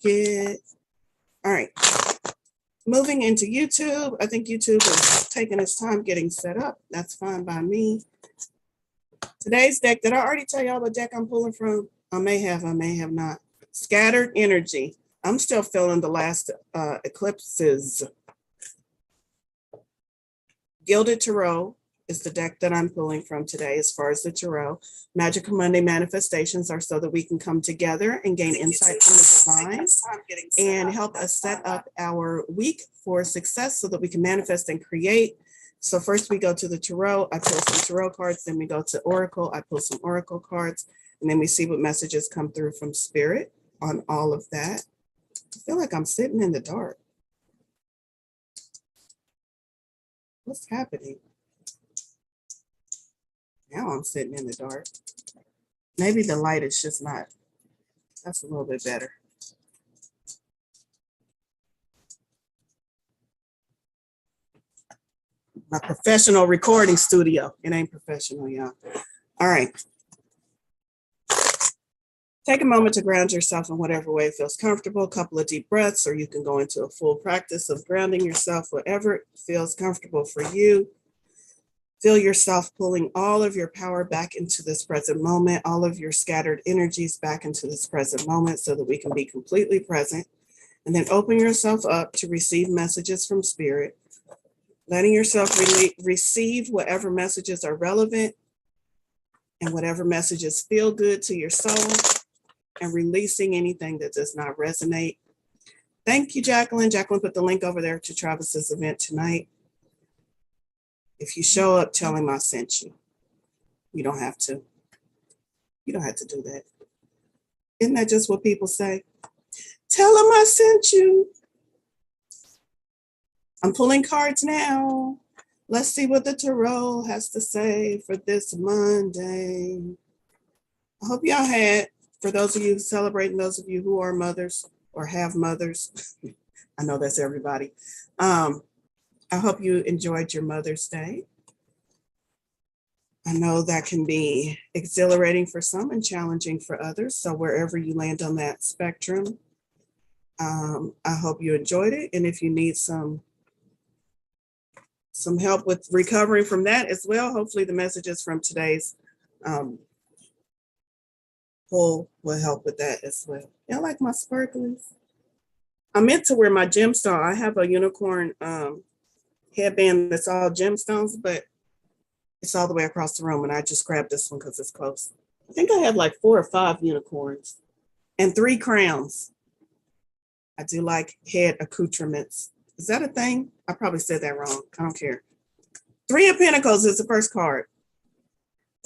forget. All right. Moving into YouTube. I think YouTube is taking its time getting set up. That's fine by me. Today's deck, did I already tell y'all what deck I'm pulling from? I may have not. Scattered Energy. I'm still feeling the last eclipses. Gilded Tarot is the deck that I'm pulling from today as far as the Tarot. Magical Monday manifestations are so that we can come together and gain insight from the divine and help us set up our week for success so that we can manifest and create. So first we go to the Tarot. I pull some Tarot cards, then we go to Oracle. I pull some Oracle cards, and then we see what messages come through from Spirit on all of that. I feel like I'm sitting in the dark. What's happening? Now I'm sitting in the dark. Maybe the light is just not. That's a little bit better. My professional recording studio. It ain't professional, y'all. All right. Take a moment to ground yourself in whatever way feels comfortable. A couple of deep breaths, or you can go into a full practice of grounding yourself, whatever feels comfortable for you. Feel yourself pulling all of your power back into this present moment, all of your scattered energies back into this present moment so that we can be completely present. And then open yourself up to receive messages from Spirit, letting yourself receive whatever messages are relevant and whatever messages feel good to your soul, and releasing anything that does not resonate. Thank you, Jacqueline. Jacqueline put the link over there to Travis's event tonight. If you show up, tell him I sent you. You don't have to. You don't have to do that. Isn't that just what people say? Tell him I sent you. I'm pulling cards now. Let's see what the Tarot has to say for this Monday. I hope y'all had, for those of you celebrating, those of you who are mothers or have mothers, I know that's everybody. I hope you enjoyed your Mother's Day. I know that can be exhilarating for some and challenging for others. So wherever you land on that spectrum, I hope you enjoyed it. And if you need some help with recovering from that as well, hopefully the messages from today's pull will help with that as well. Y'all like my sparkles? I meant to wear my gemstone. I have a unicorn headband that's all gemstones, but it's all the way across the room, and I just grabbed this one because it's close. I think I have like 4 or 5 unicorns and 3 crowns. I do like head accoutrements. Is that a thing? I probably said that wrong. I don't care. 3 of Pentacles is the first card.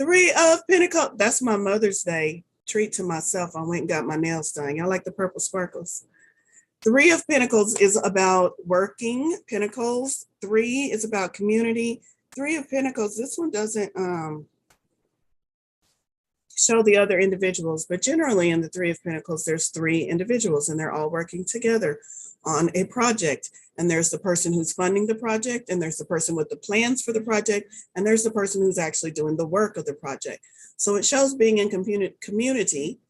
3 of Pentacles. That's my Mother's Day treat to myself. I went and got my nails done. Y'all like the purple sparkles? 3 of Pentacles is about working. Pentacles. 3 is about community. 3 of Pentacles, this one doesn't show the other individuals, but generally in the 3 of Pentacles, there's 3 individuals and they're all working together on a project. And there's the person who's funding the project, and there's the person with the plans for the project, and there's the person who's actually doing the work of the project. So it shows being in community.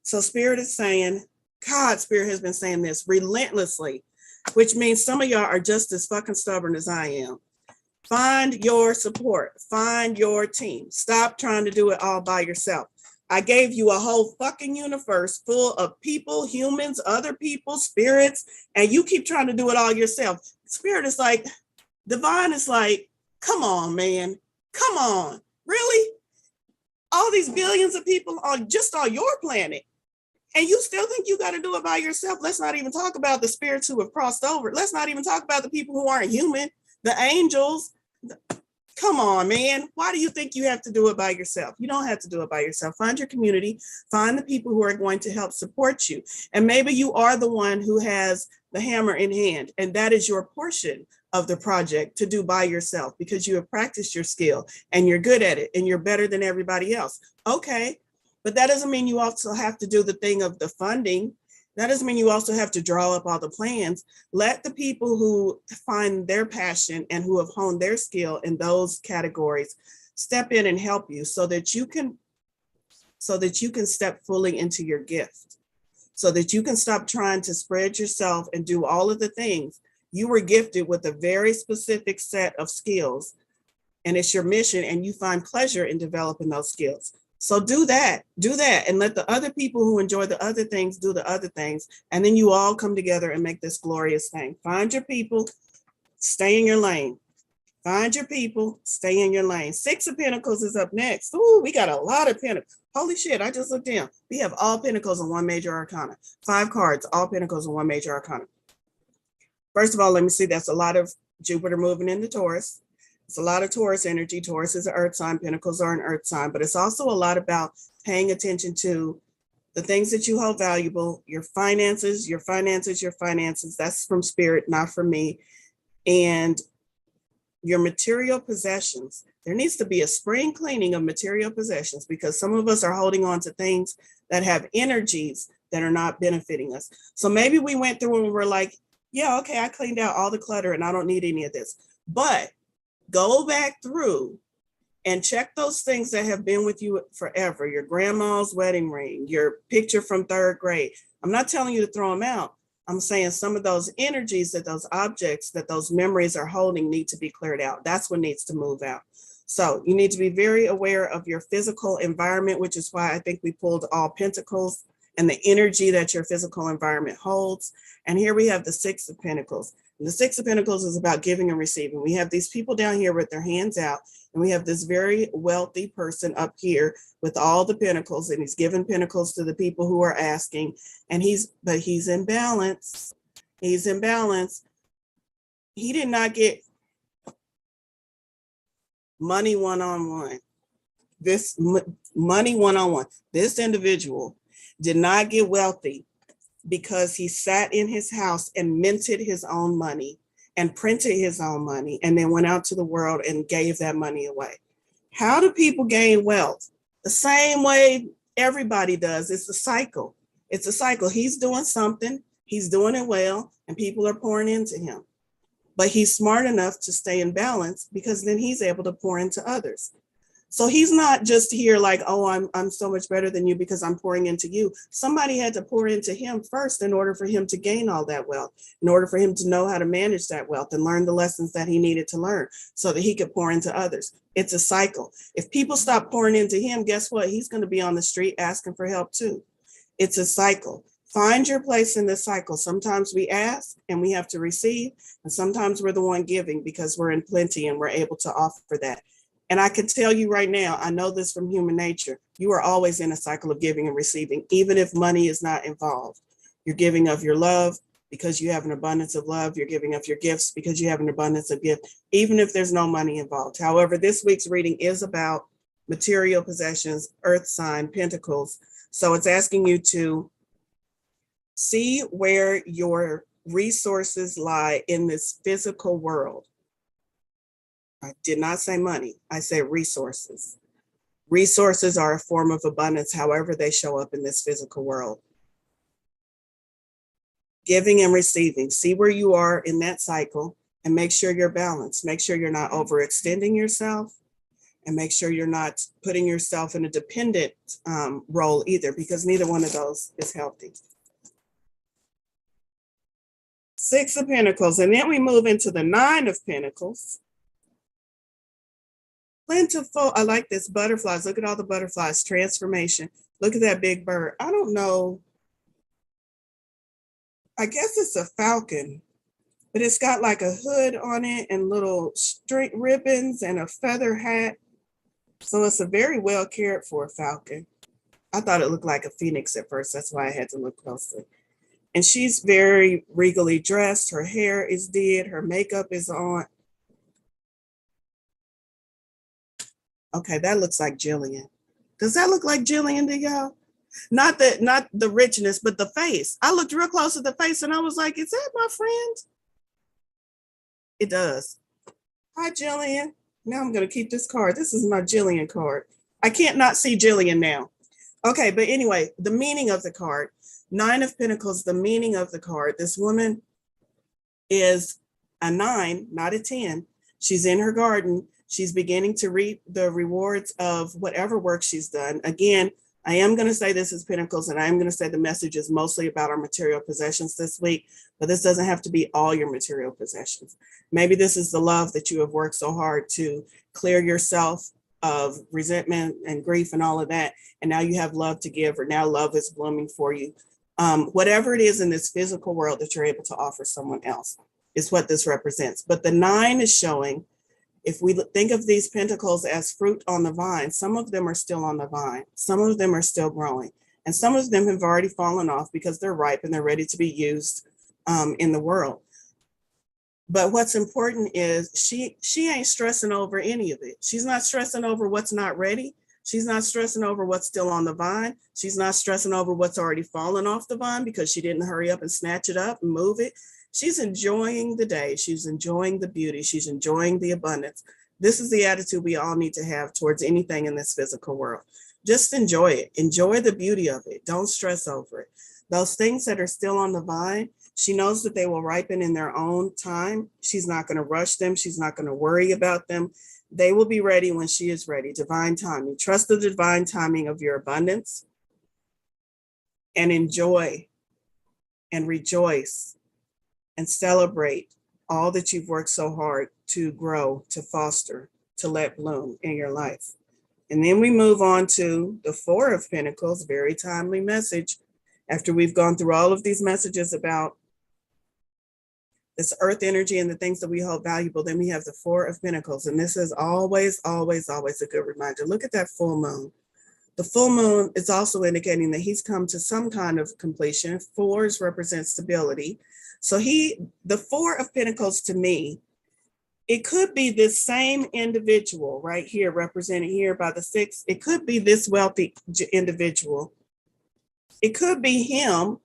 So Spirit is saying, God, Spirit has been saying this relentlessly, which means some of y'all are just as fucking stubborn as I am. Find your support, find your team. Stop trying to do it all by yourself. I gave you a whole fucking universe full of people, humans, other people, spirits, and you keep trying to do it all yourself. Spirit is like, divine is like, come on, man. Come on. Really? All these billions of people on just on your planet. And you still think you got to do it by yourself? Let's not even talk about the spirits who have crossed over. Let's not even talk about the people who aren't human, the angels. Come on, man. Why do you think you have to do it by yourself? You don't have to do it by yourself. Find your community, find the people who are going to help support you. And maybe you are the one who has the hammer in hand, and that is your portion of the project to do by yourself because you have practiced your skill and you're good at it and you're better than everybody else. Okay, but that doesn't mean you also have to do the thing of the funding. That doesn't mean you also have to draw up all the plans. Let the people who find their passion and who have honed their skill in those categories step in and help you so that you can step fully into your gift. so that you can stop trying to spread yourself and do all of the things. You were gifted with a very specific set of skills, and it's your mission, and you find pleasure in developing those skills. So do that, and let the other people who enjoy the other things do the other things. And then you all come together and make this glorious thing. Find your people, stay in your lane. Find your people, stay in your lane. Six of Pentacles is up next. Ooh, we got a lot of Pentacles. Holy shit, I just looked down. We have all Pentacles in one major arcana. 5 cards, all Pentacles in one major arcana. First of all, let me see, that's a lot of Jupiter moving into Taurus. It's a lot of Taurus energy. Taurus is an earth sign. Pentacles are an earth sign, but it's also a lot about paying attention to the things that you hold valuable, your finances, your finances, your finances. That's from spirit, not from me. And your material possessions. There needs to be a spring cleaning of material possessions, because some of us are holding on to things that have energies that are not benefiting us. So maybe we went through and we were like, yeah, okay, I cleaned out all the clutter and I don't need any of this. But go back through and check those things that have been with you forever. Your grandma's wedding ring, your picture from 3rd grade. I'm not telling you to throw them out. I'm saying some of those energies that those objects, that those memories are holding need to be cleared out. That's what needs to move out. So you need to be very aware of your physical environment, which is why I think we pulled all Pentacles and the energy that your physical environment holds. And here we have the 6 of Pentacles. And the 6 of Pentacles is about giving and receiving. We have these people down here with their hands out, and we have this very wealthy person up here with all the Pentacles, and he's giving Pentacles to the people who are asking, and he's in balance. He's in balance. He did not get money one-on-one. This money one-on-one. This individual did not get wealthy because he sat in his house and minted his own money and printed his own money and then went out to the world and gave that money away. How do people gain wealth? The same way everybody does. It's a cycle. It's a cycle. He's doing something, he's doing it well, and people are pouring into him. But he's smart enough to stay in balance, because then he's able to pour into others. So he's not just here like, oh, I'm so much better than you because I'm pouring into you. Somebody had to pour into him first in order for him to gain all that wealth, in order for him to know how to manage that wealth and learn the lessons that he needed to learn so that he could pour into others. It's a cycle. If people stop pouring into him, guess what? He's going to be on the street asking for help too. It's a cycle. Find your place in this cycle. Sometimes we ask and we have to receive, and sometimes we're the one giving because we're in plenty and we're able to offer that. And I can tell you right now, I know this from human nature, you are always in a cycle of giving and receiving, even if money is not involved. You're giving of your love because you have an abundance of love. You're giving of your gifts because you have an abundance of gift, even if there's no money involved. However, this week's reading is about material possessions, earth sign, pentacles. So it's asking you to see where your resources lie in this physical world. I did not say money. I said resources. Resources are a form of abundance, however they show up in this physical world. Giving and receiving. See where you are in that cycle and make sure you're balanced. Make sure you're not overextending yourself, and make sure you're not putting yourself in a dependent role either, because neither one of those is healthy. 6 of Pentacles, and then we move into the 9 of Pentacles. Plentiful. I like this. Butterflies. Look at all the butterflies. Transformation. Look at that big bird. I don't know. I guess it's a falcon, but it's got like a hood on it and little string ribbons and a feather hat. So it's a very well cared for falcon. I thought it looked like a phoenix at first. That's why I had to look closely. And she's very regally dressed. Her hair is did. Her makeup is on. Okay, that looks like Jillian. Does that look like Jillian to y'all? Not the richness, but the face. I looked real close at the face and I was like, is that my friend? It does. Hi, Jillian. Now I'm going to keep this card. This is my Jillian card. I can't not see Jillian now. Okay, but anyway, the meaning of the card. 9 of Pentacles, the meaning of the card. This woman is a 9, not a 10. She's in her garden. She's beginning to reap the rewards of whatever work she's done. Again, I am going to say this is Pentacles, and I am going to say the message is mostly about our material possessions this week, but this doesn't have to be all your material possessions. Maybe this is the love that you have worked so hard to clear yourself of resentment and grief and all of that, and now you have love to give, or now love is blooming for you. Whatever it is in this physical world that you're able to offer someone else is what this represents. But the 9 is showing, if we think of these pentacles as fruit on the vine, some of them are still on the vine, some of them are still growing, and some of them have already fallen off because they're ripe and they're ready to be used in the world. But what's important is she ain't stressing over any of it. She's not stressing over what's not ready. She's not stressing over what's still on the vine. She's not stressing over what's already fallen off the vine because she didn't hurry up and snatch it up and move it. She's enjoying the day. She's enjoying the beauty. She's enjoying the abundance. This is the attitude we all need to have towards anything in this physical world. Just enjoy it. Enjoy the beauty of it. Don't stress over it. Those things that are still on the vine, she knows that they will ripen in their own time. She's not going to rush them. She's not going to worry about them. They will be ready when she is ready. Divine timing. Trust the divine timing of your abundance and enjoy and rejoice and celebrate all that you've worked so hard to grow, to foster, to let bloom in your life. And then we move on to the 4 of Pentacles, very timely message. After we've gone through all of these messages about this earth energy and the things that we hold valuable, then we have the 4 of Pentacles. And this is always, always, always a good reminder. Look at that full moon. The full moon is also indicating that he's come to some kind of completion. 4s represent stability. So the 4 of Pentacles to me, it could be this same individual right here, represented here by the 6. It could be this wealthy individual. It could be him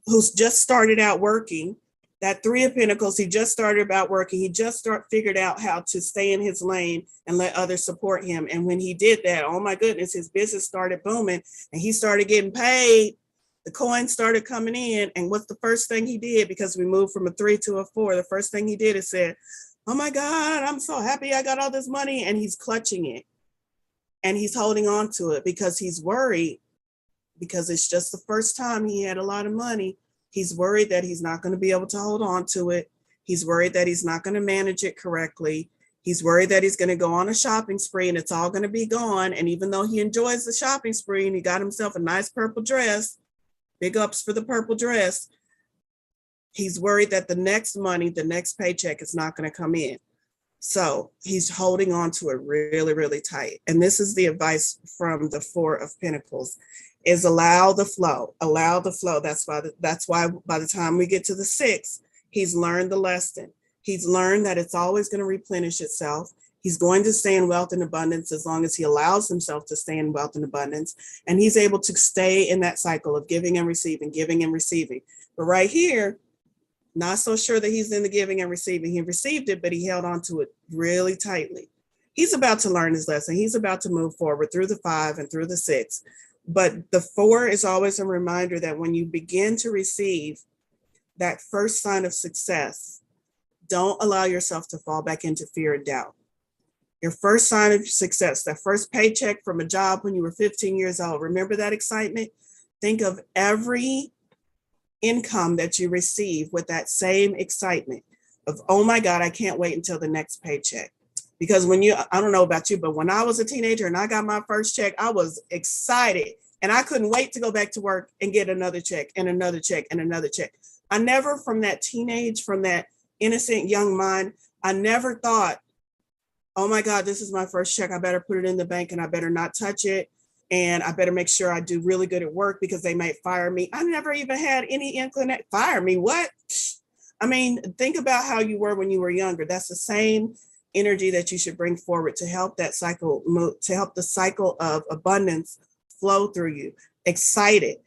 who's just started out working. That 3 of Pentacles, he just started out working. He just figured out how to stay in his lane and let others support him. And when he did that, oh my goodness, his business started booming and he started getting paid. The coins started coming in. And what's the first thing he did? Because we moved from a 3 to a 4. The first thing he did is said, oh my God, I'm so happy I got all this money. And he's clutching it and he's holding on to it because he's worried, because it's just the first time he had a lot of money. He's worried that he's not going to be able to hold on to it. He's worried that he's not going to manage it correctly. He's worried that he's going to go on a shopping spree and it's all going to be gone. And even though he enjoys the shopping spree and he got himself a nice purple dress, big ups for the purple dress, he's worried that the next money, the next paycheck is not going to come in. So he's holding on to it really, really tight. And this is the advice from the 4 of Pentacles, is allow the flow, allow the flow. That's why by the time we get to the 6, he's learned the lesson. He's learned that it's always going to replenish itself. He's going to stay in wealth and abundance as long as he allows himself to stay in wealth and abundance. And he's able to stay in that cycle of giving and receiving, giving and receiving. But right here, not so sure that he's in the giving and receiving. He received it, but he held on to it really tightly. He's about to learn his lesson. He's about to move forward through the 5 and through the 6. But the 4 is always a reminder that when you begin to receive that first sign of success, don't allow yourself to fall back into fear and doubt. Your first sign of success, that first paycheck from a job when you were 15 years old, remember that excitement? Think of every income that you receive with that same excitement of, oh my God, I can't wait until the next paycheck. Because I don't know about you, but when I was a teenager and I got my first check, I was excited and I couldn't wait to go back to work and get another check and another check and another check. I never, from that innocent young mind, I never thought, oh my God, this is my first check. I better put it in the bank and I better not touch it. And I better make sure I do really good at work because they might fire me. I never even had any inclination. Fire me? What? I mean, think about how you were when you were younger. That's the same energy that you should bring forward to help that cycle move, to help the cycle of abundance flow through you. Excited.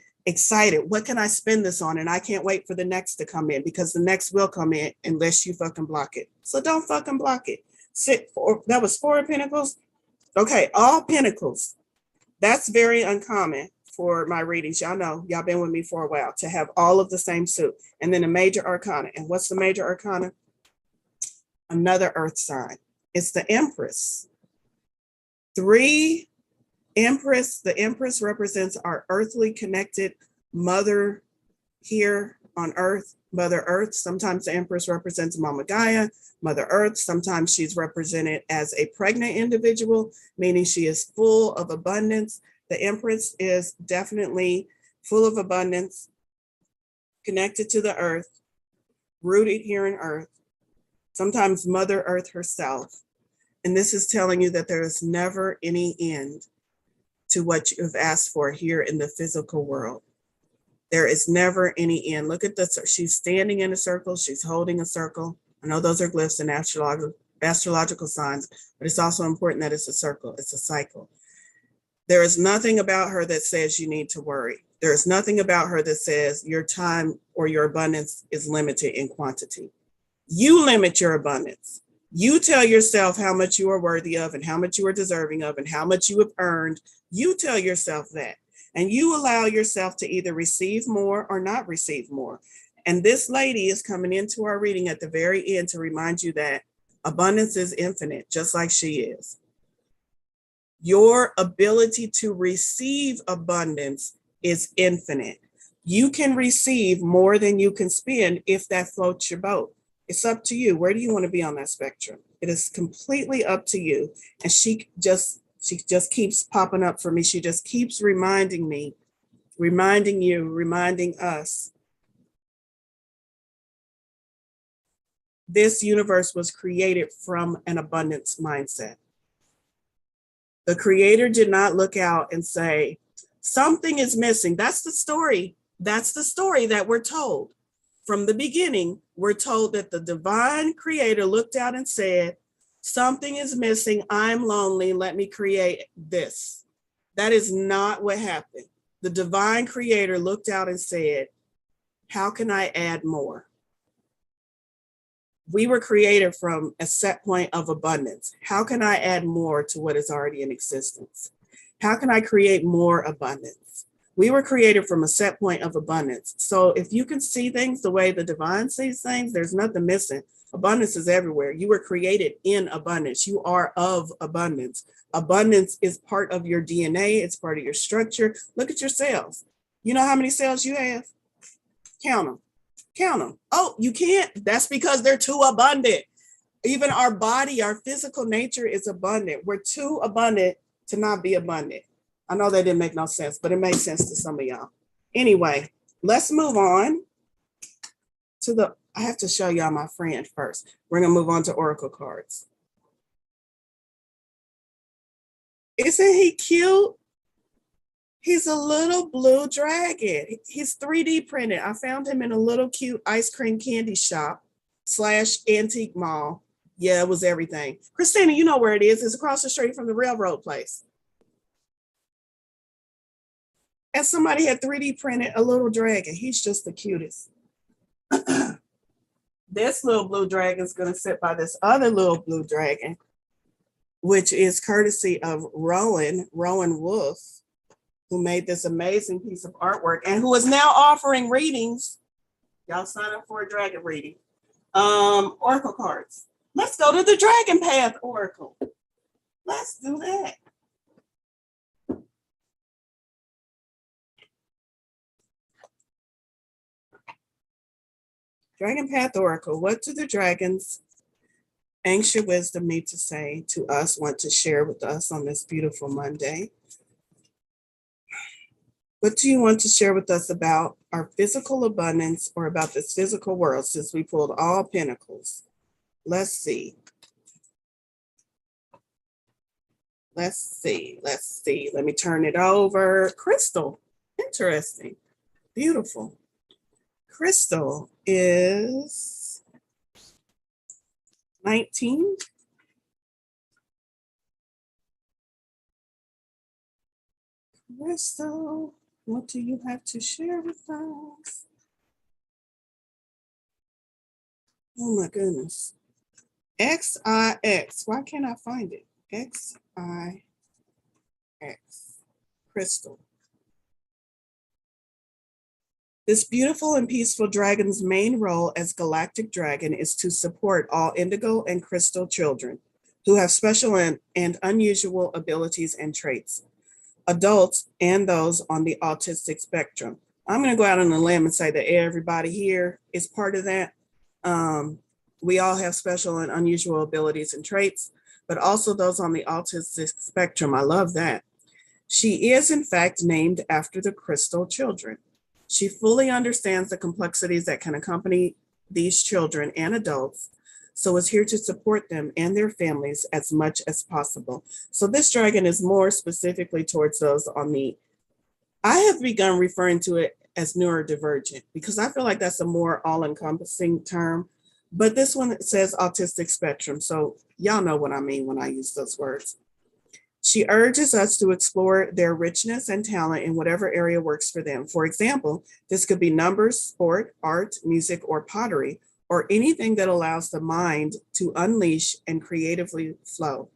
What can I spend this on? And I can't wait for the next to come in, because the next will come in unless you fucking block it. So don't fucking block it. That was 4 of Pentacles. Okay, all Pentacles. That's very uncommon for my readings. Y'all know, y'all been with me for a while, to have all of the same suit. And then a major arcana. And what's the major arcana? Another earth sign. It's the Empress. 3 Empress, the Empress represents our earthly connected mother here on Earth, Mother Earth. Sometimes the Empress represents Mama Gaia, Mother Earth. Sometimes she's represented as a pregnant individual, meaning she is full of abundance. The Empress is definitely full of abundance, connected to the Earth, rooted here in Earth. Sometimes Mother Earth herself. And this is telling you that there is never any end to what you have asked for here in the physical world. There is never any end. Look at this. She's standing in a circle. She's holding a circle. I know those are glyphs and astrological signs, but it's also important that it's a circle. It's a cycle. There is nothing about her that says you need to worry. There is nothing about her that says your time or your abundance is limited in quantity. You limit your abundance. You tell yourself how much you are worthy of and how much you are deserving of and how much you have earned. You tell yourself that. And you allow yourself to either receive more or not receive more. And this lady is coming into our reading at the very end to remind you that abundance is infinite, just like she is. Your ability to receive abundance is infinite. You can receive more than you can spend if that floats your boat. It's up to you. Where do you want to be on that spectrum? It is completely up to you. And she just keeps popping up for me. She just keeps reminding me, reminding you, reminding us. This universe was created from an abundance mindset. The creator did not look out and say, something is missing. That's the story. That's the story that we're told. From the beginning, we're told that the divine creator looked out and said, something is missing. I'm lonely. Let me create this. That is not what happened. The divine creator looked out and said, how can I add more? We were created from a set point of abundance. How can I add more to what is already in existence? How can I create more abundance? We were created from a set point of abundance. So if you can see things the way the divine sees things, there's nothing missing. Abundance is everywhere. You were created in abundance. You are of abundance. Abundance is part of your DNA. It's part of your structure. Look at your cells. You know how many cells you have? Count them. Count them. Oh, you can't? That's because they're too abundant. Even our body, our physical nature is abundant. We're too abundant to not be abundant. I know that didn't make no sense, but it makes sense to some of y'all. Anyway, let's move on to I have to show y'all my friend first. We're going to move on to oracle cards. Isn't he cute? He's a little blue dragon. He's 3D printed. I found him in a little cute ice cream candy shop / antique mall. Yeah, it was everything. Christina, you know where it is. It's across the street from the railroad place. And somebody had 3D printed a little dragon. He's just the cutest. This little blue dragon is going to sit by this other little blue dragon, which is courtesy of Rowan Wolf, who made this amazing piece of artwork and who is now offering readings. Y'all sign up for a dragon reading. Oracle cards. Let's go to the Dragon Path Oracle. Let's do that. Dragon Path Oracle. What do the dragons, ancient wisdom, need to say to us, want to share with us on this beautiful Monday? What do you want to share with us about our physical abundance or about this physical world, since we pulled all pentacles? Let's see. Let's see. Let me turn it over. Crystal. Interesting. Beautiful. Crystal is 19. Crystal, what do you have to share with us? Oh my goodness. XIX. Why can't I find it? XIX. Crystal. This beautiful and peaceful dragon's main role as galactic dragon is to support all indigo and crystal children who have special and unusual abilities and traits. adults and those on the autistic spectrum. I'm going to go out on a limb and say that everybody here is part of that. We all have special and unusual abilities and traits, but also those on the autistic spectrum. I love that. She is, in fact, named after the Crystal children. She fully understands the complexities that can accompany these children and adults, so is here to support them and their families as much as possible. So this dragon is more specifically towards those on the, I have begun referring to it as neurodivergent because I feel like that's a more all-encompassing term, but this one says autistic spectrum. So y'all know what I mean when I use those words. She urges us to explore their richness and talent in whatever area works for them. For example, this could be numbers, sport, art, music, or pottery, or anything that allows the mind to unleash and creatively flow.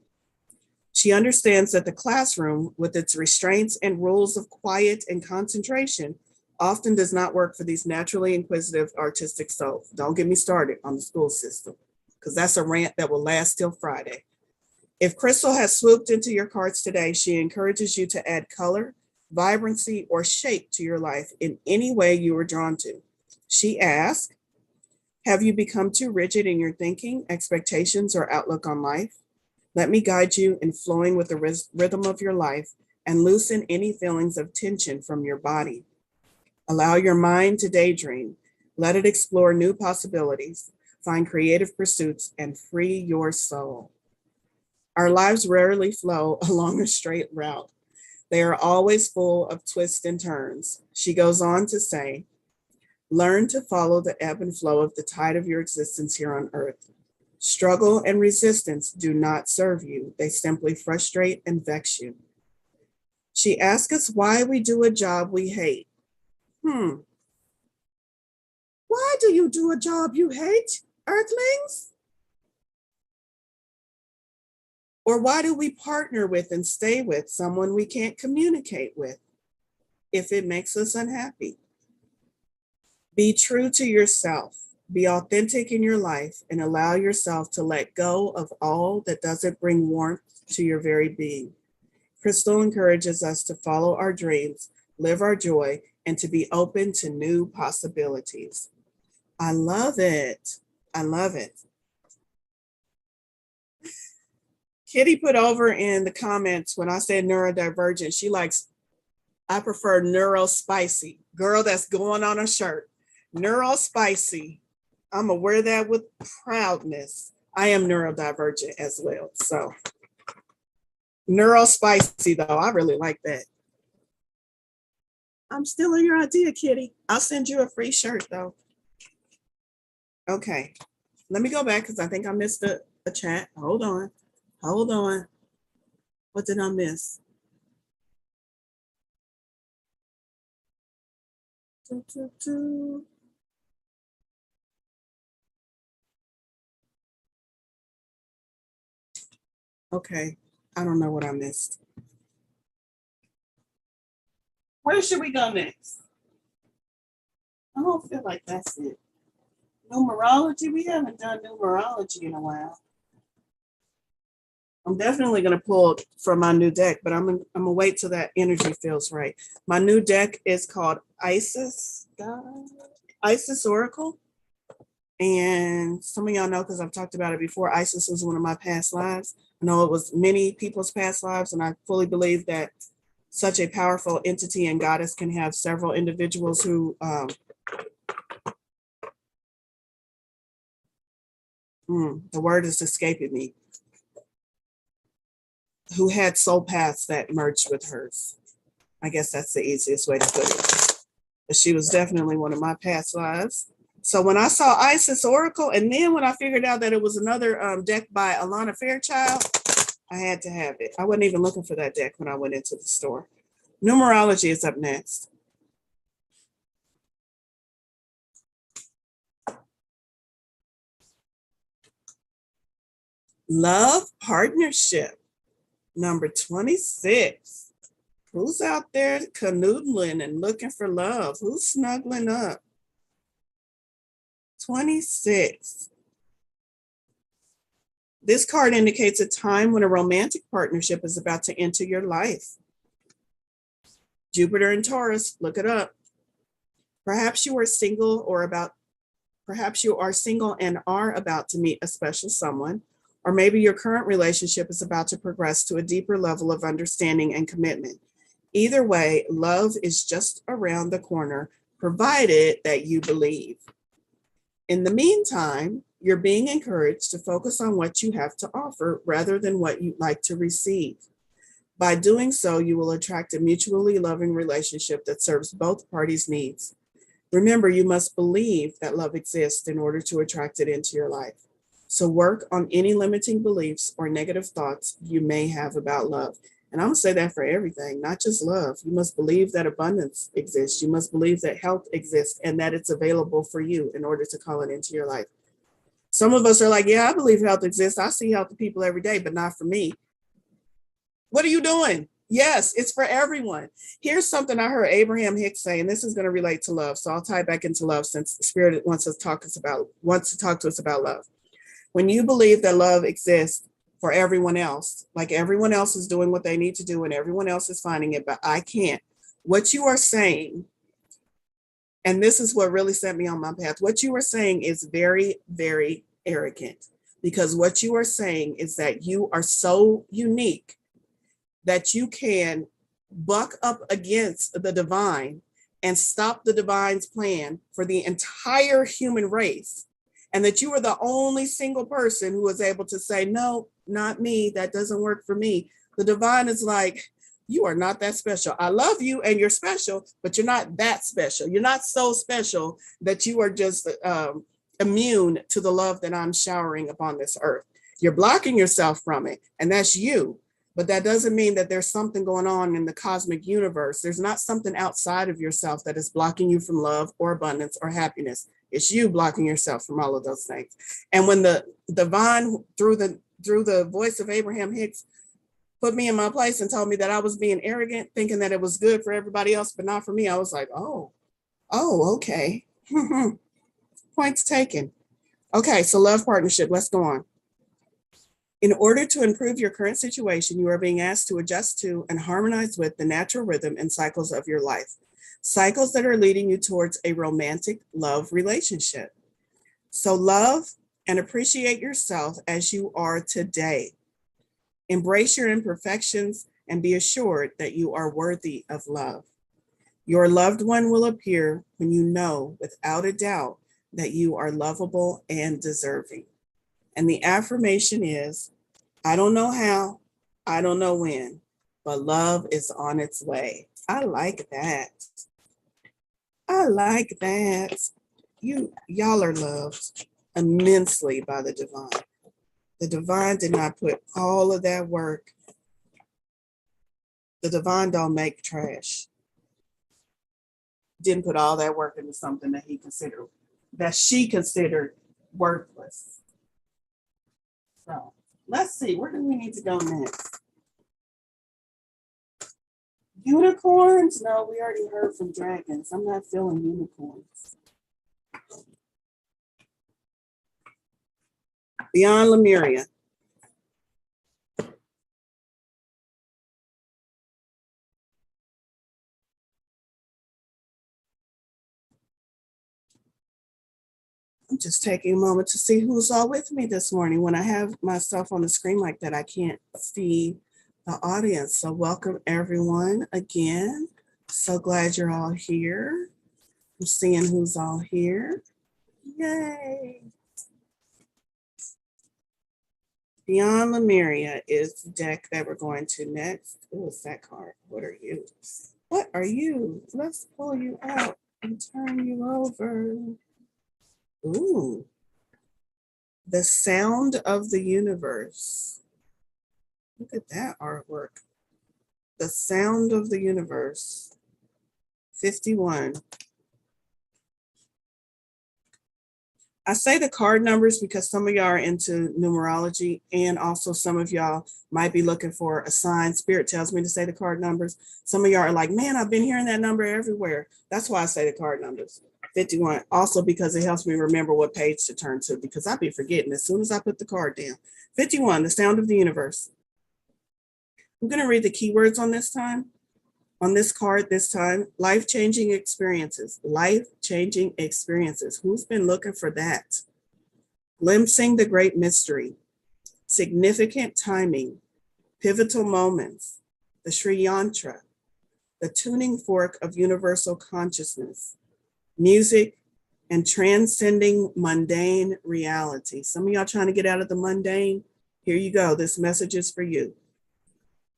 She understands that the classroom, with its restraints and rules of quiet and concentration, often does not work for these naturally inquisitive artistic souls. Don't get me started on the school system, because that's a rant that will last till Friday. If Crystal has swooped into your cards today, she encourages you to add color, vibrancy, or shape to your life in any way you are drawn to. She asks, have you become too rigid in your thinking, expectations, or outlook on life? Let me guide you in flowing with the rhythm of your life and loosen any feelings of tension from your body. Allow your mind to daydream. Let it explore new possibilities, find creative pursuits, and free your soul. Our lives rarely flow along a straight route. They are always full of twists and turns. She goes on to say, learn to follow the ebb and flow of the tide of your existence here on earth. Struggle and resistance do not serve you. They simply frustrate and vex you. She asks us why we do a job we hate. Why do you do a job you hate, earthlings? Or why do we partner with and stay with someone we can't communicate with if it makes us unhappy? Be true to yourself. Be authentic in your life and allow yourself to let go of all that doesn't bring warmth to your very being. Crystal encourages us to follow our dreams, live our joy, and to be open to new possibilities. I love it. I love it. Kitty put over in the comments when I said neurodivergent, she likes, I prefer neuro spicy. Girl, that's going on a shirt. Neuro spicy. I'm gonna wear that with proudness. I am neurodivergent as well. So neuro spicy though, I really like that. I'm stealing your idea, Kitty. I'll send you a free shirt though. Okay, let me go back because I think I missed a chat. Hold on. What did I miss? Okay, I don't know what I missed. Where should we go next? I don't feel like that's it. Numerology, we haven't done numerology in a while. I'm definitely going to pull from my new deck, but I'm gonna wait till that energy feels right. My new deck is called Isis Oracle. And some of y'all know because I've talked about it before, Isis was one of my past lives. I know it was many people's past lives, and I fully believe that such a powerful entity and goddess can have several individuals who the word is escaping me, who had soul paths that merged with hers. I guess that's the easiest way to put it. But she was definitely one of my past lives. So when I saw Isis Oracle, and then when I figured out that it was another deck by Alana Fairchild, I had to have it. I wasn't even looking for that deck when I went into the store. Numerology is up next. Love partnership, number 26. Who's out there canoodling and looking for love? Who's snuggling up? 26. This card indicates a time when a romantic partnership is about to enter your life. Jupiter and Taurus, look it up. Perhaps you are single perhaps you are single and are about to meet a special someone, or maybe your current relationship is about to progress to a deeper level of understanding and commitment. Either way, love is just around the corner, provided that you believe. In the meantime, you're being encouraged to focus on what you have to offer rather than what you'd like to receive. By doing so, you will attract a mutually loving relationship that serves both parties' needs. Remember, you must believe that love exists in order to attract it into your life. So work on any limiting beliefs or negative thoughts you may have about love. And I'm gonna say that for everything, not just love. You must believe that abundance exists. You must believe that health exists and that it's available for you in order to call it into your life. Some of us are like, yeah, I believe health exists. I see healthy people every day, but not for me. What are you doing? Yes, it's for everyone. Here's something I heard Abraham Hicks say, and this is going to relate to love. So I'll tie back into love since Spirit wants to talk to us about love. When you believe that love exists for everyone else, like everyone else is doing what they need to do and everyone else is finding it, but I can't. What you are saying, and this is what really set me on my path, what you are saying is very, very arrogant, because what you are saying is that you are so unique that you can buck up against the divine and stop the divine's plan for the entire human race. And that you are the only single person who is able to say, no, not me, that doesn't work for me. The divine is like, you are not that special. I love you and you're special, but you're not that special. You're not so special that you are just immune to the love that I'm showering upon this earth. You're blocking yourself from it, and that's you. But that doesn't mean that there's something going on in the cosmic universe. There's not something outside of yourself that is blocking you from love or abundance or happiness. It's you blocking yourself from all of those things. And when the divine, through the voice of Abraham Hicks, put me in my place and told me that I was being arrogant, thinking that it was good for everybody else, but not for me, I was like, oh, okay. Points taken. Okay, so love partnership, let's go on. In order to improve your current situation, you are being asked to adjust to and harmonize with the natural rhythm and cycles of your life, cycles that are leading you towards a romantic love relationship. So love and appreciate yourself as you are today. Embrace your imperfections and be assured that you are worthy of love. Your loved one will appear when you know without a doubt that you are lovable and deserving. And the affirmation is, I don't know how, I don't know when, but love is on its way. I like that. I like that. Y'all are loved immensely by the divine. The divine did not put all of that work. The divine don't make trash. Didn't put all that work into something that she considered worthless. So let's see, where do we need to go next? Unicorns? No, we already heard from dragons. I'm not feeling unicorns. Beyond Lemuria. I'm just taking a moment to see who's all with me this morning. When I have myself on the screen like that, I can't see the audience. So welcome everyone again. So glad you're all here. I'm seeing who's all here. Yay. Beyond Lemuria is the deck that we're going to next. Who is that card? What are you? What are you? Let's pull you out and turn you over. Ooh, the sound of the universe. Look at that artwork. The sound of the universe. 51. I say the card numbers because some of y'all are into numerology, and also some of y'all might be looking for a sign. Spirit tells me to say the card numbers. Some of y'all are like, man, I've been hearing that number everywhere. That's why I say the card numbers. 51. Also because it helps me remember what page to turn to, because I'll be forgetting as soon as I put the card down. 51, the sound of the universe. I'm going to read the keywords on this time. On this card this time, life-changing experiences, life-changing experiences. Who's been looking for that? Glimpsing the great mystery, significant timing, pivotal moments, the Sri Yantra, the tuning fork of universal consciousness, music, and transcending mundane reality. Some of y'all trying to get out of the mundane? Here you go. This message is for you.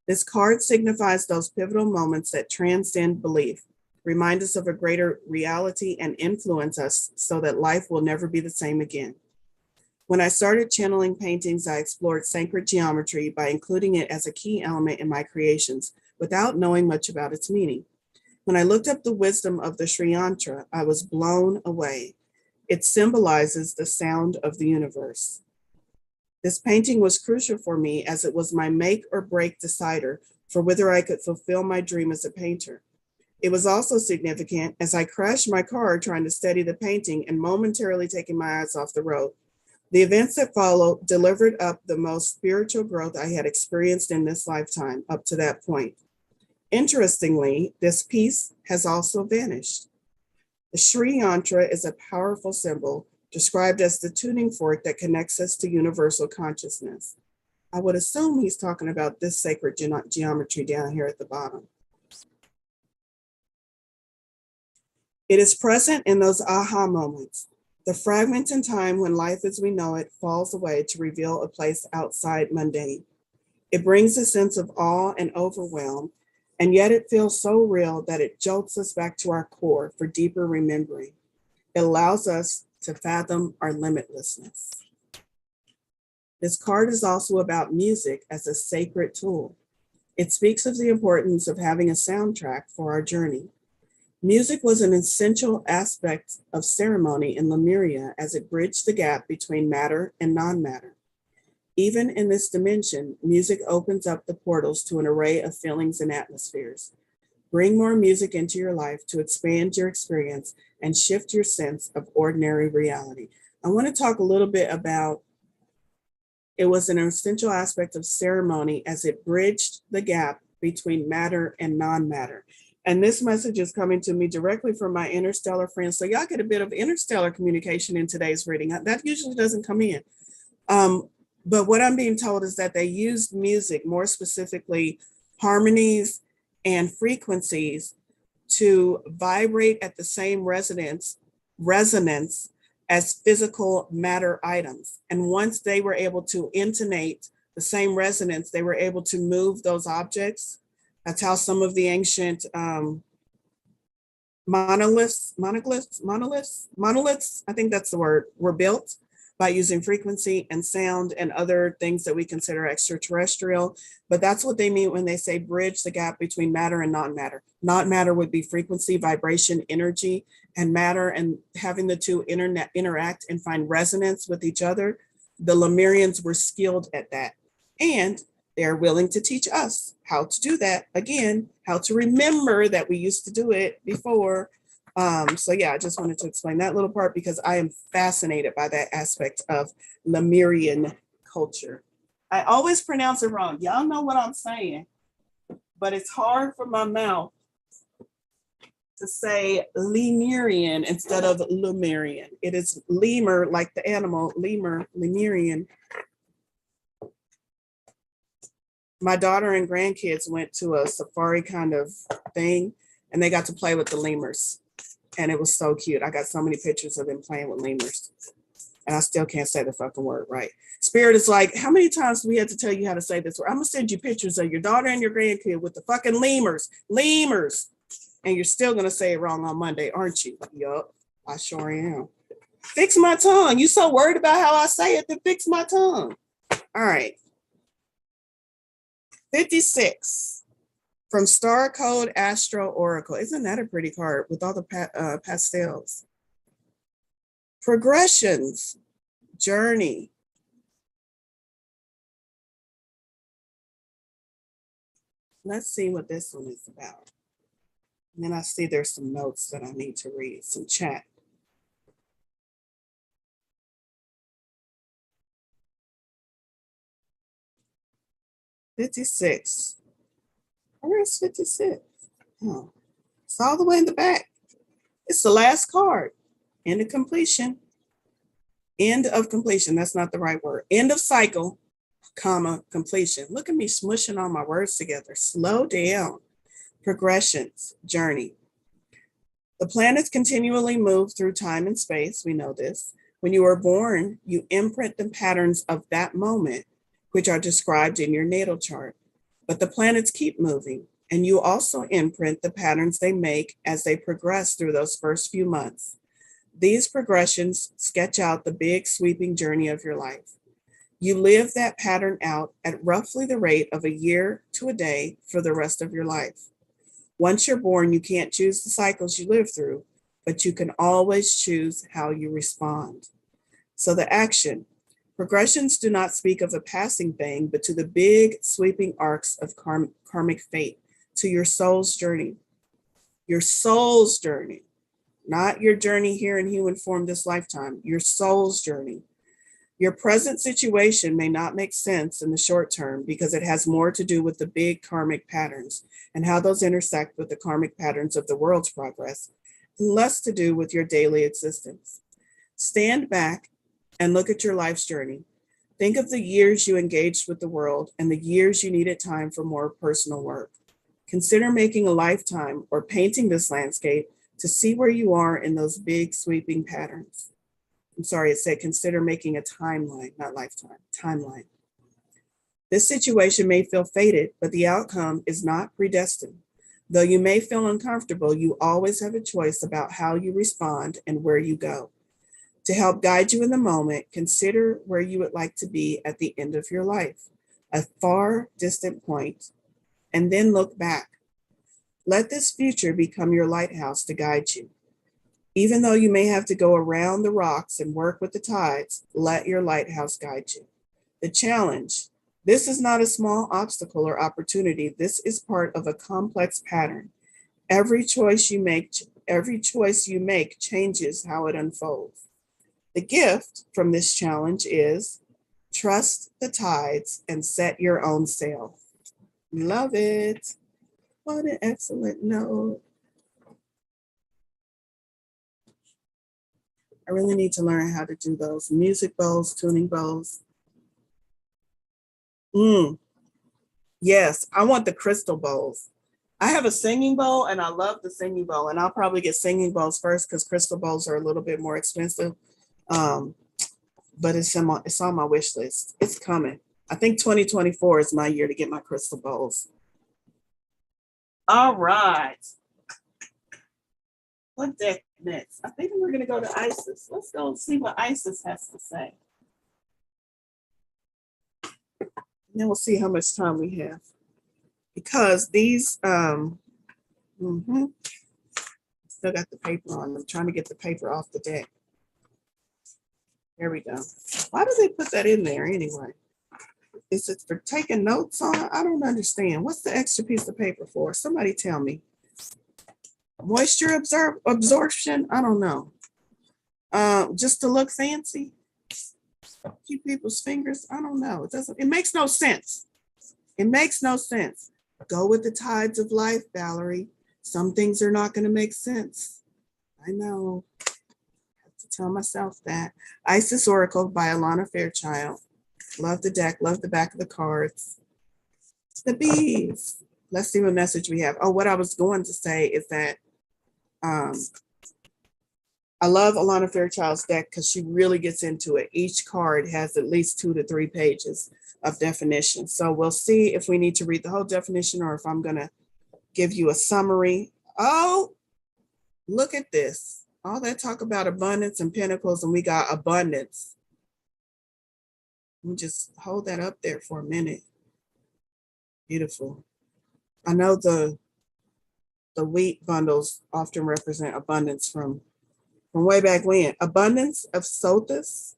This card signifies those pivotal moments that transcend belief, remind us of a greater reality, and influence us so that life will never be the same again. When I started channeling paintings, I explored sacred geometry by including it as a key element in my creations without knowing much about its meaning. When I looked up the wisdom of the Sri Yantra, I was blown away. It symbolizes the sound of the universe. This painting was crucial for me as it was my make or break decider for whether I could fulfill my dream as a painter. It was also significant as I crashed my car trying to steady the painting and momentarily taking my eyes off the road. The events that followed delivered up the most spiritual growth I had experienced in this lifetime up to that point. Interestingly, this piece has also vanished. The Sri Yantra is a powerful symbol described as the tuning fork that connects us to universal consciousness. I would assume he's talking about this sacred geometry down here at the bottom. It is present in those aha moments, the fragment in time when life as we know it falls away to reveal a place outside mundane. It brings a sense of awe and overwhelm, and yet it feels so real that it jolts us back to our core for deeper remembering. It allows us to fathom our limitlessness. This card is also about music as a sacred tool. It speaks of the importance of having a soundtrack for our journey. Music was an essential aspect of ceremony in Lemuria as it bridged the gap between matter and non-matter. Even in this dimension, music opens up the portals to an array of feelings and atmospheres. Bring more music into your life to expand your experience and shift your sense of ordinary reality. I want to talk a little bit about it was an essential aspect of ceremony as it bridged the gap between matter and non-matter. And this message is coming to me directly from my interstellar friends. So y'all get a bit of interstellar communication in today's reading. That usually doesn't come in. But what I'm being told is that they used music, more specifically harmonies and frequencies, to vibrate at the same resonance as physical matter items. And once they were able to intonate the same resonance, they were able to move those objects. That's how some of the ancient monoliths, I think that's the word, were built by using frequency and sound and other things that we consider extraterrestrial. But that's what they mean when they say bridge the gap between matter and non-matter. Non-matter would be frequency, vibration, energy, and matter, and having the two interact and find resonance with each other. The Lemurians were skilled at that. And they're willing to teach us how to do that. Again, how to remember that we used to do it before. So yeah, I just wanted to explain that little part because I am fascinated by that aspect of Lemurian culture. I always pronounce it wrong. Y'all know what I'm saying, but it's hard for my mouth to say Lemurian instead of Lemurian. It is lemur, like the animal, lemur, Lemurian. My daughter and grandkids went to a safari kind of thing, and they got to play with the lemurs. And it was so cute. I got so many pictures of them playing with lemurs. And I still can't say the fucking word right. Spirit is like, how many times do we have to tell you how to say this word? I'm going to send you pictures of your daughter and your grandkid with the fucking lemurs. And you're still going to say it wrong on Monday, aren't you? Yup, I sure am. Fix my tongue. You so worried about how I say it, then fix my tongue. All right. 56. From Star Code Astro Oracle. Isn't that a pretty card with all the pastels? Progressions, journey. Let's see what this one is about. And then I see there's some notes that I need to read, some chat. $56. Where is 56? Oh, it's all the way in the back. It's the last card. End of completion. End of completion. That's not the right word. End of cycle, comma, completion. Look at me smushing all my words together. Slow down. Progressions, journey. The planets continually move through time and space. We know this. When you are born, you imprint the patterns of that moment, which are described in your natal chart. But the planets keep moving, and you also imprint the patterns they make as they progress through those first few months. These progressions sketch out the big sweeping journey of your life. You live that pattern out at roughly the rate of a year to a day for the rest of your life. Once you're born, you can't choose the cycles you live through, but you can always choose how you respond. So the action. Progressions do not speak of a passing thing, but to the big sweeping arcs of karmic fate, to your soul's journey. Your soul's journey, not your journey here in human form this lifetime, your soul's journey. Your present situation may not make sense in the short term because it has more to do with the big karmic patterns and how those intersect with the karmic patterns of the world's progress, and less to do with your daily existence. Stand back and look at your life's journey. Think of the years you engaged with the world and the years you needed time for more personal work. Consider making a lifetime or painting this landscape to see where you are in those big sweeping patterns. I'm sorry, it said consider making a timeline, not lifetime, timeline. This situation may feel fated, but the outcome is not predestined. Though you may feel uncomfortable, you always have a choice about how you respond and where you go. To help guide you in the moment, consider where you would like to be at the end of your life, a far distant point, and then look back. Let this future become your lighthouse to guide you. Even though you may have to go around the rocks and work with the tides, let your lighthouse guide you. The challenge. This is not a small obstacle or opportunity. This is part of a complex pattern. Every choice you make changes how it unfolds. The gift from this challenge is trust the tides and set your own sail. Love it. What an excellent note. I really need to learn how to do those music bowls, tuning bowls. Yes, I want the crystal bowls. I have a singing bowl and I love the singing bowl, and I'll probably get singing bowls first because crystal bowls are a little bit more expensive. But it's on my wish list. It's coming. I think 2024 is my year to get my crystal bowls. All right. What deck next? I think we're going to go to Isis. Let's go and see what Isis has to say. And then we'll see how much time we have. Because these, still got the paper on. I'm trying to get the paper off the deck. There we go. Why do they put that in there anyway? Is it for taking notes on? I don't understand. What's the extra piece of paper for? Somebody tell me. Moisture absorption? I don't know. Just to look fancy? Keep people's fingers? I don't know. It makes no sense. It makes no sense. Go with the tides of life, Valorie. Some things are not going to make sense. I know. I have to tell myself that. Isis Oracle by Alana Fairchild. Love the deck. Love the back of the cards. The bees. Let's see what message we have. Oh, what I was going to say is that I love Alana Fairchild's deck because she really gets into it. Each card has at least 2 to 3 pages of definition. So we'll see if we need to read the whole definition or if I'm going to give you a summary. Oh, look at this. All that talk about abundance and pentacles, and we got abundance. Let me just hold that up there for a minute. Beautiful. I know the wheat bundles often represent abundance from way back when. Abundance of Sothis,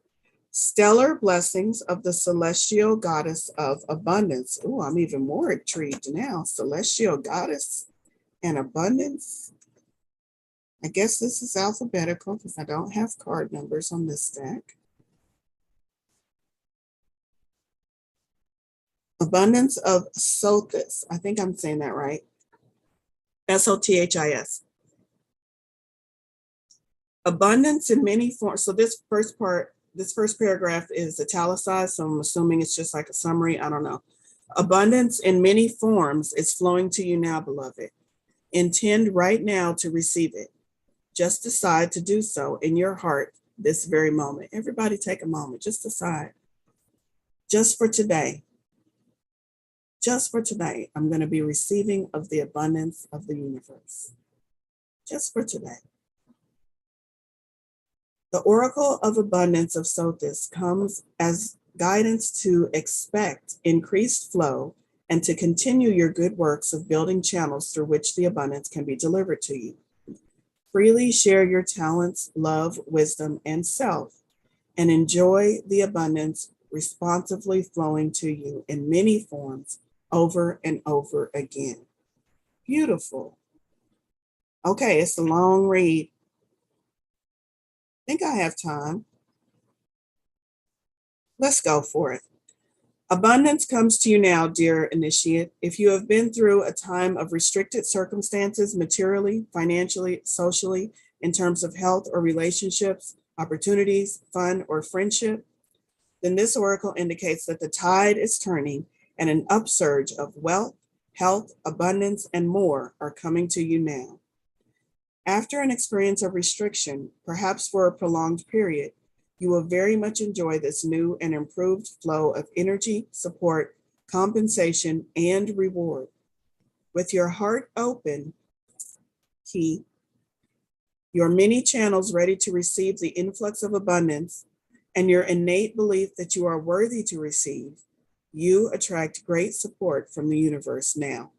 stellar blessings of the celestial goddess of abundance. Oh, I'm even more intrigued now. Celestial goddess and abundance. I guess this is alphabetical because I don't have card numbers on this deck. Abundance of Sothis. I think I'm saying that right. SOTHIS. Abundance in many forms. So this first paragraph is italicized, so I'm assuming it's just like a summary. I don't know. Abundance in many forms is flowing to you now, beloved. Intend right now to receive it. Just decide to do so in your heart this very moment. Everybody take a moment. Just decide. Just for today. Just for today, I'm going to be receiving of the abundance of the universe. Just for today. The oracle of abundance of Sothis comes as guidance to expect increased flow and to continue your good works of building channels through which the abundance can be delivered to you. Freely share your talents, love, wisdom, and self, and enjoy the abundance responsively flowing to you in many forms over and over again. Beautiful. Okay, it's a long read. I think I have time. Let's go for it. Abundance comes to you now, dear initiate. If you have been through a time of restricted circumstances, materially, financially, socially, in terms of health or relationships, opportunities, fun, or friendship, then this oracle indicates that the tide is turning and an upsurge of wealth, health, abundance, and more are coming to you now. After an experience of restriction, perhaps for a prolonged period, you will very much enjoy this new and improved flow of energy, support, compensation, and reward. With your heart open, your many channels ready to receive the influx of abundance, and your innate belief that you are worthy to receive, you attract great support from the universe now.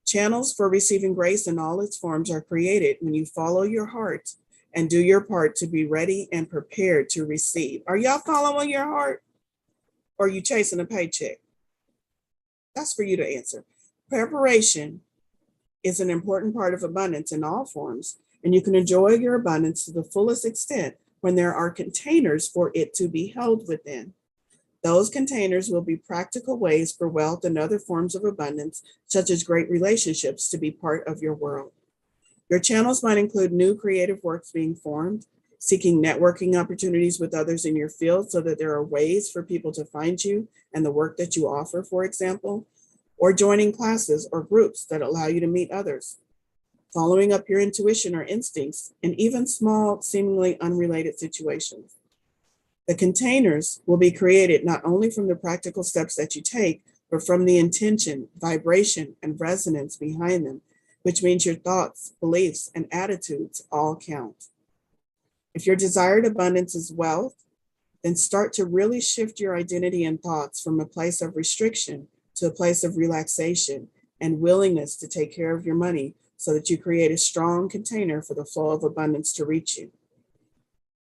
Channels for receiving grace in all its forms are created when you follow your heart and do your part to be ready and prepared to receive. Are y'all following your heart? Or are you chasing a paycheck? That's for you to answer. Preparation is an important part of abundance in all forms, and you can enjoy your abundance to the fullest extent when there are containers for it to be held within. Those containers will be practical ways for wealth and other forms of abundance, such as great relationships, to be part of your world. Your channels might include new creative works being formed, seeking networking opportunities with others in your field so that there are ways for people to find you and the work that you offer, for example, or joining classes or groups that allow you to meet others. Following up your intuition or instincts in even small, seemingly unrelated situations. The containers will be created not only from the practical steps that you take, but from the intention, vibration, and resonance behind them, which means your thoughts, beliefs, and attitudes all count. If your desired abundance is wealth, then start to really shift your identity and thoughts from a place of restriction to a place of relaxation and willingness to take care of your money so that you create a strong container for the flow of abundance to reach you.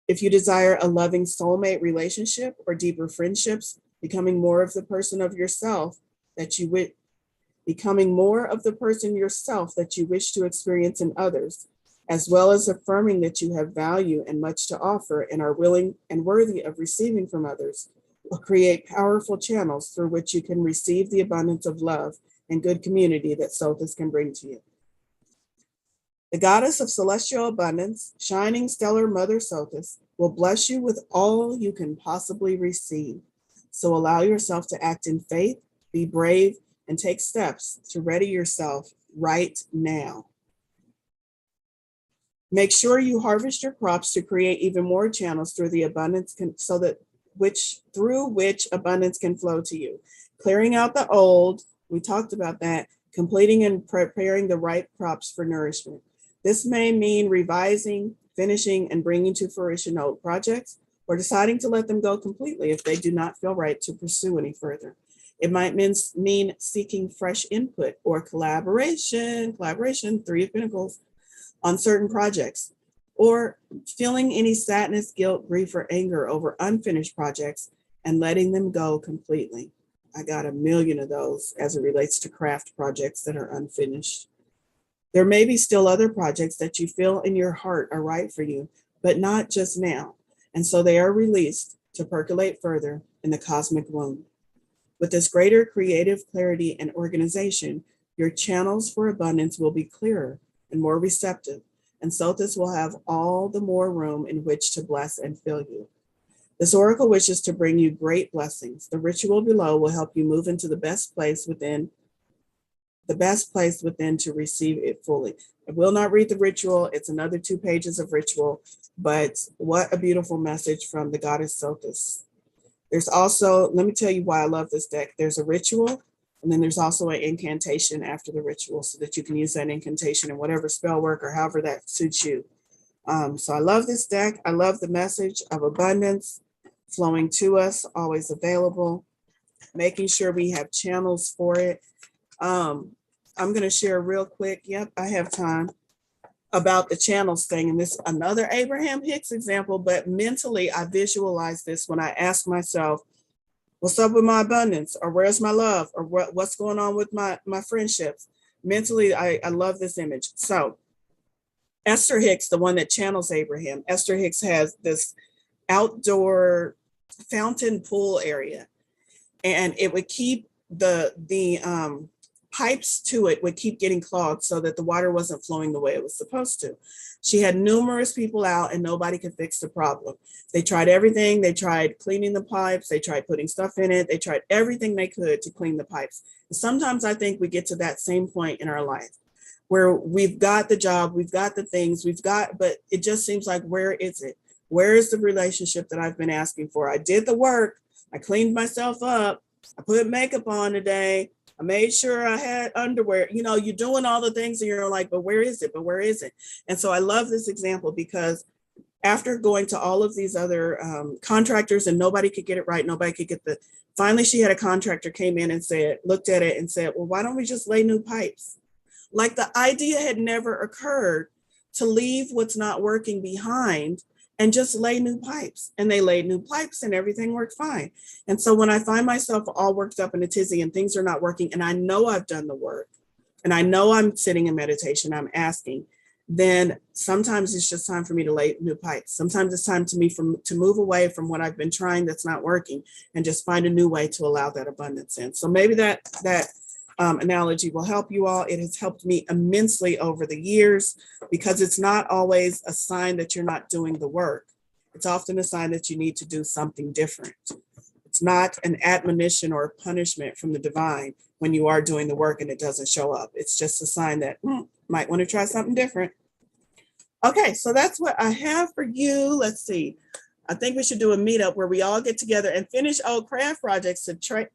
If you desire a loving soulmate relationship or deeper friendships, becoming more of the person yourself that you wish to experience in others, as well as affirming that you have value and much to offer and are willing and worthy of receiving from others, will create powerful channels through which you can receive the abundance of love and good community that Sothis can bring to you. The goddess of celestial abundance, shining stellar Mother Sothis, will bless you with all you can possibly receive. So allow yourself to act in faith, be brave, and take steps to ready yourself right now. Make sure you harvest your crops to create even more channels through the abundance through which abundance can flow to you. Clearing out the old, we talked about that, completing and preparing the right crops for nourishment. This may mean revising, finishing, and bringing to fruition old projects, or deciding to let them go completely if they do not feel right to pursue any further. It might mean seeking fresh input or collaboration, Three of Pentacles, on certain projects, or feeling any sadness, guilt, grief, or anger over unfinished projects and letting them go completely. I got a million of those as it relates to craft projects that are unfinished. There may be still other projects that you feel in your heart are right for you, but not just now. And so they are released to percolate further in the cosmic womb. With this greater creative clarity and organization, Your channels for abundance will be clearer and more receptive, and Sothis will have all the more room in which to bless and fill you. This oracle wishes to bring you great blessings. The ritual below will help you move into the best place within to receive it fully. I will not read the ritual. It's another 2 pages of ritual, but what a beautiful message from the goddess Sothis. There's also, let me tell you why I love this deck. There's a ritual, and then there's also an incantation after the ritual so that you can use that incantation in whatever spell work or however that suits you. So I love this deck. I love the message of abundance flowing to us, always available, making sure we have channels for it. I'm going to share real quick. Yep, I have time about the channels thing. And this another Abraham Hicks example, but mentally I visualize this when I ask myself, what's up with my abundance? Or where's my love? Or what's going on with my friendships? Mentally, I love this image. So Esther Hicks, the one that channels Abraham, Esther Hicks has this outdoor fountain pool area, and it would keep the pipes to it would keep getting clogged so that the water wasn't flowing the way it was supposed to. She had numerous people out and nobody could fix the problem. They tried everything. They tried cleaning the pipes. They tried putting stuff in it. They tried everything they could to clean the pipes. And sometimes I think we get to that same point in our life where we've got the job, we've got the things, but it just seems like, where is it? Where is the relationship that I've been asking for? I did the work. I cleaned myself up. I put makeup on today. I made sure I had underwear. You know, you're doing all the things and you're like, but where is it? But where is it? And so I love this example because after going to all of these other contractors and nobody could get it right, nobody could get finally she had a contractor came in and looked at it and said, well, why don't we just lay new pipes? Like the idea had never occurred to leave what's not working behind and just lay new pipes. And they laid new pipes and everything worked fine. And so when I find myself all worked up in a tizzy and things are not working, and I know I've done the work, and I know I'm sitting in meditation, I'm asking, then sometimes it's just time for me to lay new pipes. Sometimes it's time to move away from what I've been trying that's not working and just find a new way to allow that abundance in. So maybe that analogy will help you all. It has helped me immensely over the years because it's not always a sign that you're not doing the work. It's often a sign that you need to do something different. It's not an admonition or a punishment from the divine when you are doing the work and it doesn't show up. It's just a sign that might want to try something different. Okay, so that's what I have for you. Let's see. I think we should do a meetup where we all get together and finish old craft projects to try.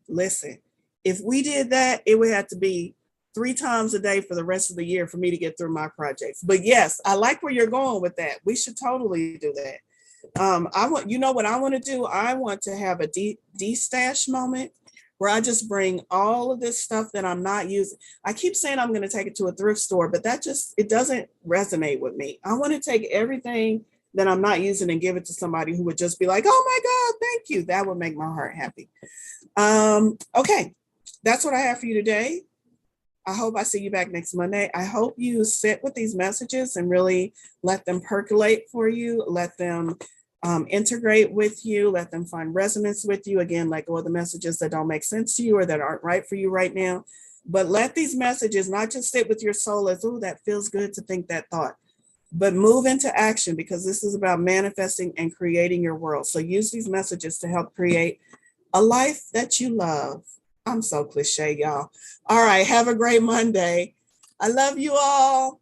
Listen. If we did that, it would have to be 3 times a day for the rest of the year for me to get through my projects. But yes, I like where you're going with that. We should totally do that. You know what I want to do? I want to have a de-stash moment where I just bring all of this stuff that I'm not using. I keep saying I'm going to take it to a thrift store, but it doesn't resonate with me. I want to take everything that I'm not using and give it to somebody who would just be like, oh my God, thank you. That would make my heart happy. Okay. That's what I have for you today. I hope I see you back next Monday. I hope you sit with these messages and really let them percolate for you. Let them integrate with you. Let them find resonance with you. Again, let go of the messages that don't make sense to you or that aren't right for you right now. But let these messages not just sit with your soul as, oh, that feels good to think that thought, but move into action because this is about manifesting and creating your world. So use these messages to help create a life that you love. I'm so cliche, y'all. All right. Have a great Monday. I love you all.